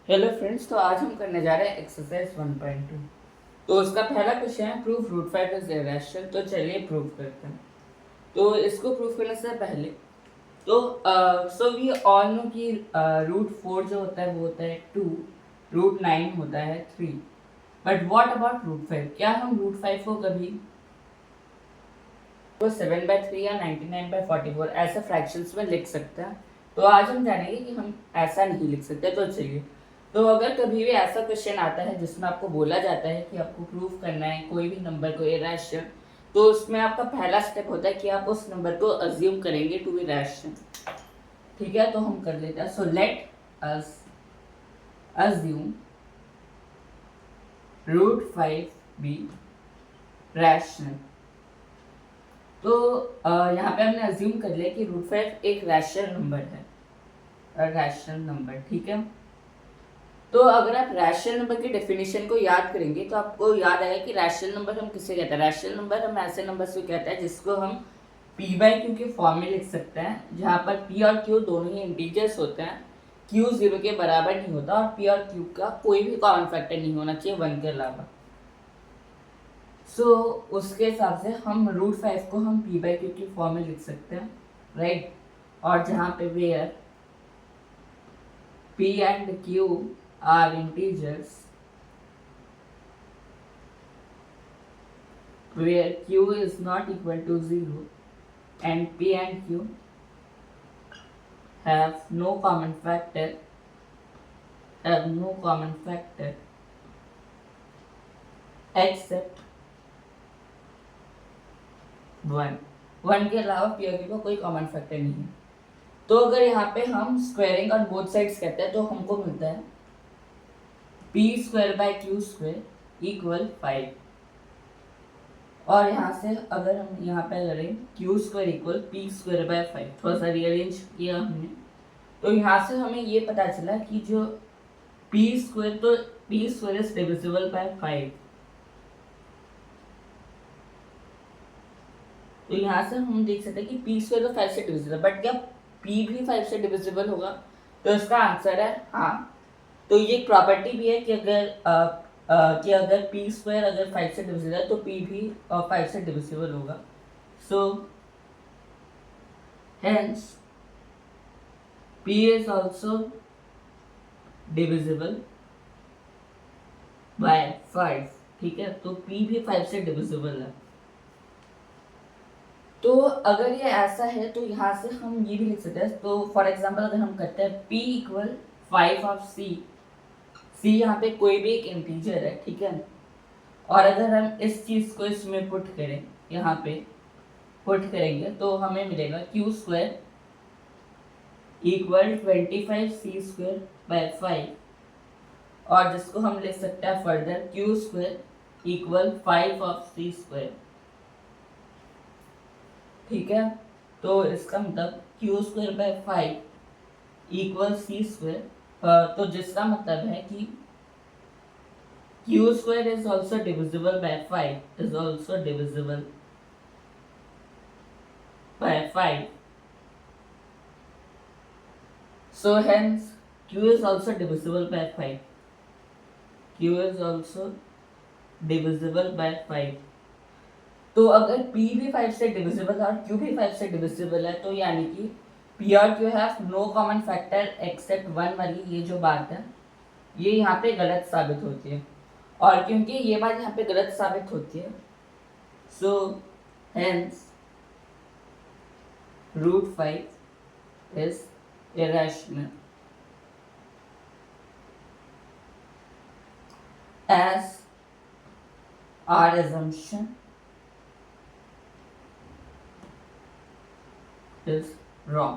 Hello friends, तो आज हम करने जा रहे हैं एक्सरसाइज 1.2। तो उसका पहला क्वेश्चन है प्रूफ रूट 5 इज इरेशनल। तो चलिए प्रूफ करते हैं। तो इसको प्रूफ करने से पहले तो सो वी ऑल नो कि रूट 4 जो होता है वो होता है 2, रूट 9 होता है 3। But what about root 5? क्या हम रूट 5 को कभी तो 7/3 या 99/44 ऐसे फ्रैक्शंस में लिख सकते हैं? तो आज हम जानेंगे कि हम ऐसा नहीं लिख सकते। तो चलिए, तो अगर कभी भी ऐसा क्वेश्चन आता है जिसमें आपको बोला जाता है कि आपको प्रूफ करना है कोई भी नंबर को इरेशनल, तो उसमें आपका पहला स्टेप होता है कि आप उस नंबर को अज्यूम करेंगे टू बी रैशनल। ठीक है, तो हम कर लेते हैं। So let us assume root 5 be rational. तो यहाँ पे हमने अज्यूम कर लिया कि रूट 5 एक रैशनल नंबर है, रैशनल नंबर। ठीक है, तो अगर आप रैशनल नंबर की डेफिनेशन को याद करेंगे तो आपको याद आएगा कि रैशनल नंबर हम किसे कहते हैं। रैशनल नंबर हम ऐसे नंबर से कहते हैं जिसको हम p/q के फॉर्म में लिख सकते हैं, जहाँ पर p और q दोनों ही इंटीजर्स होते हैं। q 0 के बराबर नहीं होता और p और q का कोई भी कॉमन फैक्टर नहीं होना चाहिए 1 के अलावा। उसके हिसाब से हम रूट 5 को हम p/q की फॉर्म में लिख सकते हैं, राइट। और जहाँ पे where p and q are integers, where q is not equal to 0 and p and q have no common factor except 1 के अलावा p और q का कोई कॉमन फैक्टर नहीं है। तो अगर यहाँ पे हम स्क्वायरिंग ऑन बोथ साइड्स करते हैं तो हमको मिलता है p² = 5। और यहाँ से अगर हम यहाँ पे करें q² = p² 5, थोड़ा सा रीअरेंज किया हमने, तो यहाँ से हमें ये पता चला कि जो p² तो p² इज डिविजिबल बाय 5। तो यहाँ से हम देख सकते हैं कि p² तो 5 से डिविजिबल, बट क्या p भी 5 से डिविजिबल होगा? तो इसका आंसर है हाँ। तो ये एक प्रॉपर्टी भी है कि अगर p² अगर 5 से डिविजिबल है तो p भी 5 से डिविजिबल होगा। So hence p is also divisible by 5। ठीक है, तो p भी 5 से डिविजिबल है। तो अगर ये ऐसा है तो यहाँ से हम ये भी लिख सकते हैं। तो फॉर एग्जांपल अगर हम करते हैं p = 5 ऑफ c यहाँ पे कोई भी एक इंटीजर है, ठीक है। और अगर हम इस चीज को इसमें पुट करें, यहाँ पे पुट करेंगे तो हमें मिलेगा q² = 25c² by 5। और जिसको हम लिख सकते हैं फर्दर q² = 5 ऑफ c²। ठीक है, तो इसका मतलब q² by 5 = c²। तो जिसका मतलब है कि q² is also divisible by 5, is also divisible by 5। So hence q is also divisible by 5, q is also divisible by 5। तो अगर p भी 5 से डिविजिबल है और q भी 5 से डिविजिबल है, तो यानी कि p और q have no common factor except 1 वाली ये जो बात है ये यहाँ पे गलत साबित होती है। और क्योंकि ये बात यहाँ पे गलत साबित होती है, so hence root 5 is irrational as our assumption is wrong।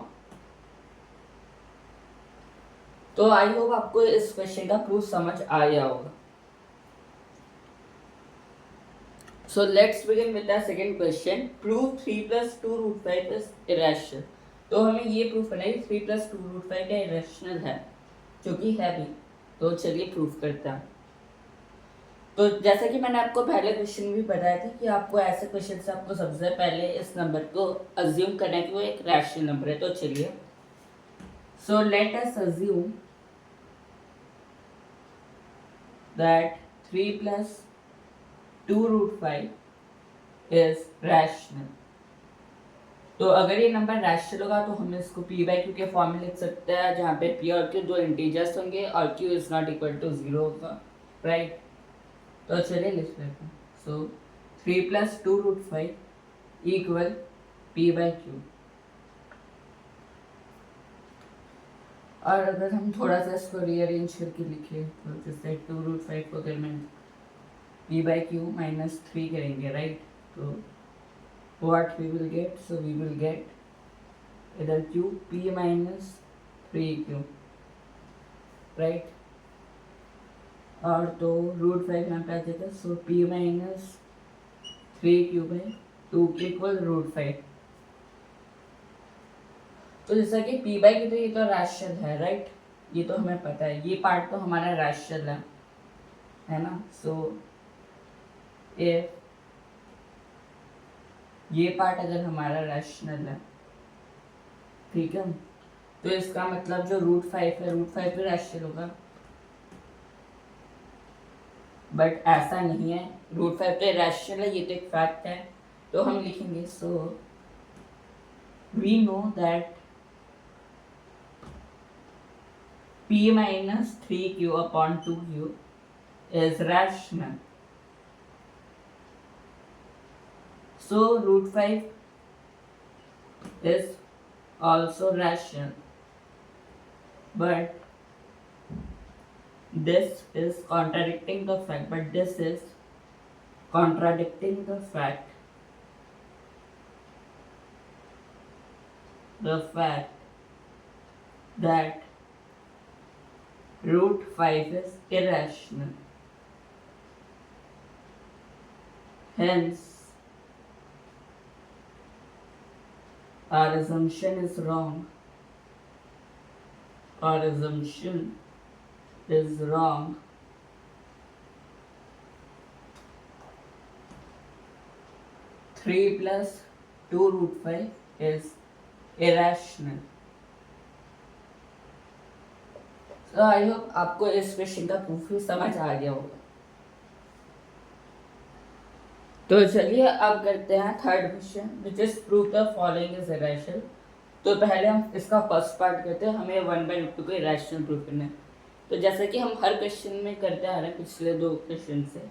तो आई होप आपको इस क्वेश्चन का प्रूफ समझ आया होगा। So let's begin with the second question. Prove 3 + 2 √5 is irrational। तो हमें ये प्रूफ करना है कि 3 + 2 √5 क्या इरेशनल है, जो कि है भी। तो चलिए प्रूफ करते हैं। तो जैसा कि मैंने आपको पहले क्वेश्चन भी बताया था कि आपको ऐसे क्वेश्चन से आपको सबसे पहले इस नंबर को अज्यूम करना है कि वो एक रैशनल नंबर है। तो चलिए, सो let us assume that 3 plus 2 root 5 is rational. तो अगर ये नंबर रैशनल होगा तो हम इसको p बाई क्यू के फॉर्म में लिख सकते हैं, जहाँ पे p और q दो इंटीजर्स होंगे और q is not equal to 0 होगा, राइट। तो चलिए लिख लेते हैं। सो 3 plus 2 root 5 equal p by q. और अगर हम थोड़ा सा इसको रीअरेंज करके लिखें तो जैसे 2 रूट 5 को अगर मैं p बाई क्यू माइनस 3 करेंगे, राइट, तो what we will get, so we will get either q p minus 3q, right। और तो रूट 5 यहाँ पे आ जाएगा, सो p माइनस 3q बाई 2 के इक्वल रूट 5। तो जैसा कि p बाई की तो ये तो रैशनल है, राइट, ये तो हमें पता है, ये पार्ट तो हमारा रैशनल है ना। सो इफ ये पार्ट अगर हमारा रैशनल है, ठीक है, तो इसका मतलब जो रूट 5 है, रूट 5 भी रैशनल होगा, बट ऐसा नहीं है, रूट 5 तो रैशनल है, ये तो एक फैक्ट है। तो हम लिखेंगे so we know that p minus 3q upon 2q is rational. So root 5 is also rational, but this is contradicting the fact, the fact that root 5 is irrational. Hence, our assumption is wrong. Our assumption is wrong. Three plus 2 root 5 is irrational. So I hope आपको इस question का proof भी समझ आ गया होगा। तो चलिए अब करते हैं third question, which is proof the following is irrational. तो पहले हम इसका फर्स्ट पार्ट करते हैं, हमें 1/√2 को इरेशनल प्रूफ करना है। तो जैसे कि हम हर क्वेश्चन में करते आ रहे हैं पिछले 2 क्वेश्चन से,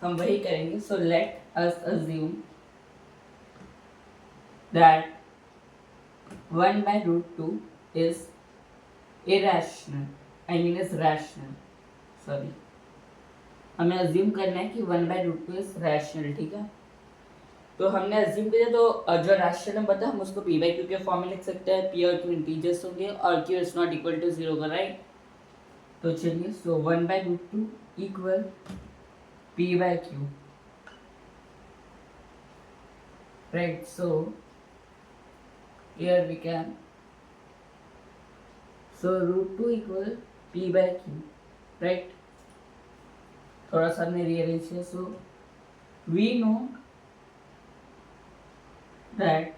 हम वही करेंगे। सो let us assume that 1/√2 is irrational, I mean is rational, sorry, हमें अज्यूम करना है कि 1/√2 इज रैशनल, ठीक है। तो हमने अज्यूम किया, तो जो रैशनल नंबर था हम उसको p बाई क्यू के फॉर्म में लिख सकते हैं, p और q इंटीजर्स होंगे और q is not equal to 0 होगा, राइट। तो चलिए, so 1/√2 equal p by q, right. So here we can, so √2 equal p by q, right. थोड़ा सा हमने रीअरेंज किया। So we know that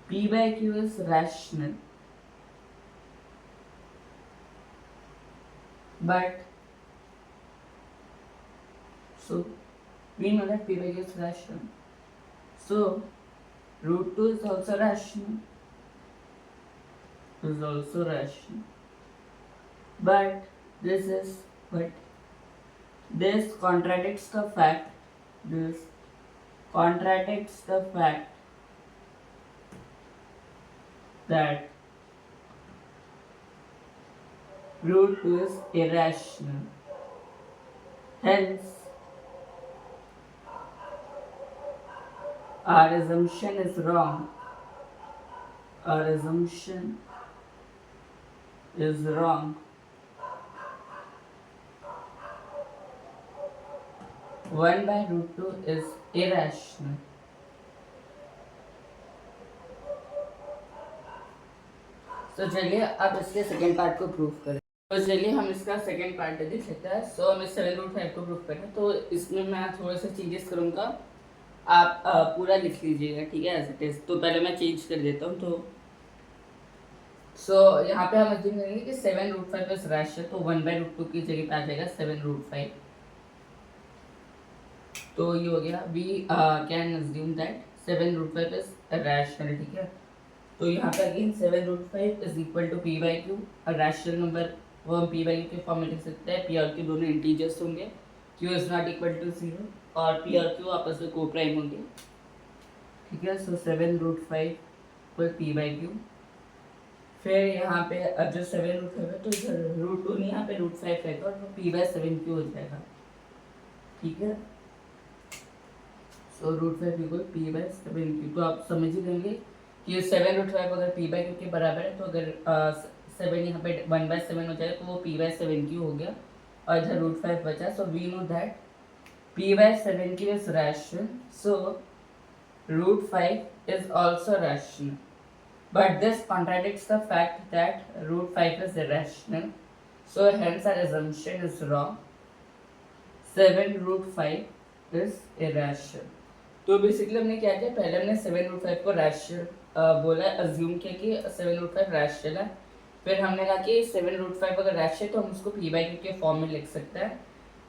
p by q is rational, but so we know that p by q is rational, so √2 is also rational, but this contradicts the fact that √2 is irrational. Hence, our assumption is wrong. 1/√2 is irrational. तो चलिए अब इसके second part को prove करें। तो चलिए हम इसका सेकेंड पार्ट देख लेते हैं। सो हमें 7√5 को प्रूव करना है, तो इसमें मैं थोड़े से चेंजेस करूँगा, आप पूरा लिख लीजिएगा, ठीक है, एज इट इज। तो पहले मैं चेंज कर देता हूँ। तो सो यहाँ पे हम अज्यूम करेंगे कि 7√5 इज रैशनल, तो 1/√2 की जगह पे आ जाएगा 7√5। तो ये हो गया we can assume that 7√5 is rational, ठीक है। तो यहाँ पे again 7√5 is equal to p by q, rational number वो हम पी बाई क्यू के फॉर्म में लिख सकते हैं। पी और क्यू दोनों इंटीजर्स होंगे, q is not equal to 0 और पी और क्यू आपस में को प्राइम होंगे, ठीक है। सो 7√5 इक्वल पी बाई क्यू। फिर यहाँ पे जो 7√5 है तो इधर √2 नहीं, यहाँ पे √5 रहेगा और पी बाई 7 क्यू हो जाएगा, ठीक है। सो √5 इक्वल पी बाई 7 क्यू। तो आप समझ ही लेंगे कि 7√5 अगर पी बाई क्यू के बराबर है तो अगर 7 यहाँ पे 1/7 हो जाएगा तो वो पी बाई 7 क्यू हो गया और इधर √5 बचा। So we know that p by 7 q is rational, so √5 is also rational, but this contradicts the fact that √5 is irrational, so hence our assumption is wrong. 7√5 is irrational. तो basically हमने क्या किया, पहले हमने 7√5 को रैशनल बोला, assume किया कि 7√5 रैशनल है। फिर हमने कहा कि 7√5 अगर रैशनल तो हम उसको पी बाई क्यू के फॉर्म में लिख सकते हैं।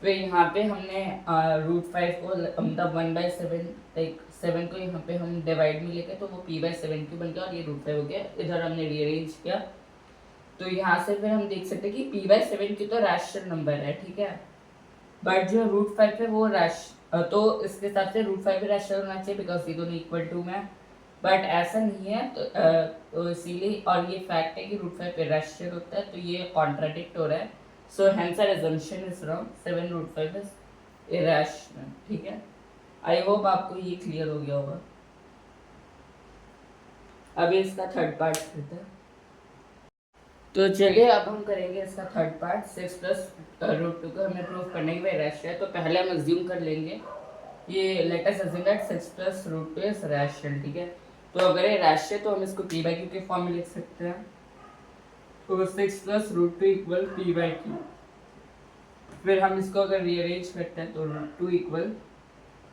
फिर यहाँ पे हमने √5 को मतलब 1/7 लाइक 7 को यहाँ पे हम डिवाइड में लेके तो वो पी बाई 7 क्यू बन गया और ये √5 हो गया। इधर हमने रीअरेंज किया तो यहाँ से फिर हम देख सकते हैं कि पी बाई 7 क्यू तो रैशनल नंबर है, ठीक है। बट जो √5 है वो तो इसके हिसाब से √5 भी रैशनल होना चाहिए बिकॉज ये दोनों इक्वल टू में, बट ऐसा नहीं है। तो इसीलिए और ये फैक्ट है कि √5 इरैशनल होता है, तो ये कॉन्ट्राडिक्ट हो रहा है। So hence our assumption is wrong, 7√5 is irrational, ठीक है। आई होप आपको ये क्लियर हो गया होगा। अभी इसका थर्ड पार्ट करते हैं। तो चलिए अब हम करेंगे इसका थर्ड पार्ट। 6 + √2 को हमें प्रूव करने के लिए रैशनल है, तो पहले हम अज्यूम कर लेंगे ये late us assume that 6 + √2 is rational, ठीक है। तो अगर ये रैशनल तो हम इसको पी बाई क्यू के फॉर्म में लिख सकते हैं। तो 6 + √2 इक्वल पी बाई क्यू। फिर हम इसको अगर रीअरेंज करते हैं तो √2 equal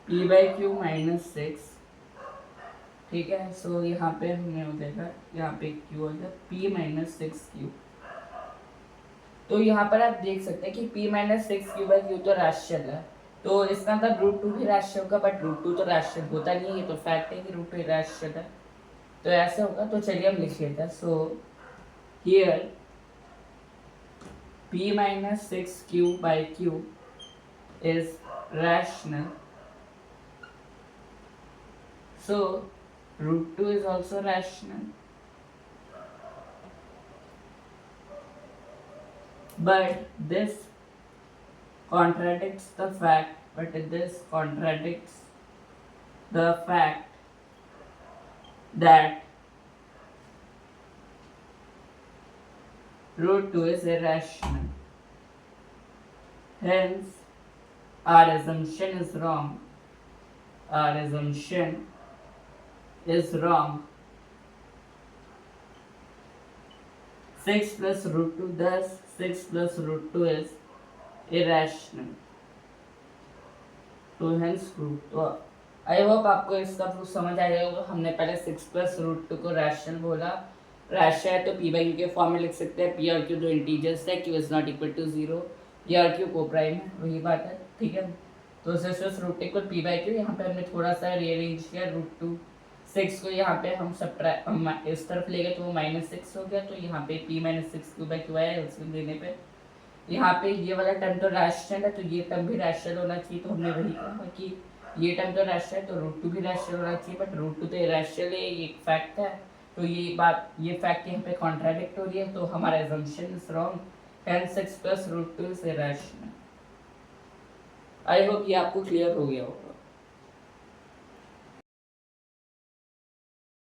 P by Q minus 6, ठीक है। सो यहाँ पे हमें हो जाएगा, यहाँ पे क्यू हो जाएगा p माइनस 6q। तो यहाँ पर आप देख सकते हैं कि p minus 6q by Q तो रैशनल है, तो इसका मतलब √2 भी रैशनल होगा, बट √2 तो रैशनल होता नहीं है, ये तो फैक्ट है कि √2 रैशनल है, तो ऐसे होगा। तो चलिए हम लिख लेते हैं। So here p minus 6q by Q is rational, so √2 is also rational, but this contradicts the fact that √2 is irrational. Hence, our assumption is wrong. 6 + √2, thus 6 + √2 is irrational. तो hence proof। तो I hope आपको इसका proof समझ आ जाएगा। हमने पहले 6 + √2 को rational बोला, रैशनल है तो पी बाई क्यू के फॉर्म में लिख सकते हैं। पी और क्यू दो इंटीजर्स है, q is not equal to 0, p और क्यू को प्राइम है, वही बात है, ठीक है। तो 6 + √2 इक्वल पी बाई क्यू। यहाँ पे हमने थोड़ा सा रीअरेंज किया, √2 6 को यहाँ पे हम इस तरफ ले गए तो वो -6 हो गया, तो यहाँ पे p minus 6q by Q आया एलसीएम लेने पे। यहाँ पे ये वाला टर्म तो रैशनल है, तो ये टर्म भी रैशनल होना चाहिए, तो हमने वही कहा कि ये टर्म तो रैशनल है तो √2 भी रैशनल होना चाहिए, बट √2 तो इरैशनल है, ये एक फैक्ट है। तो ये फैक्ट यहाँ पे कॉन्ट्राडिक्ट हो रही है, तो हमारा assumption is wrong, hence 6 + √2 is irrational. I hope ये आपको क्लियर हो गया हो।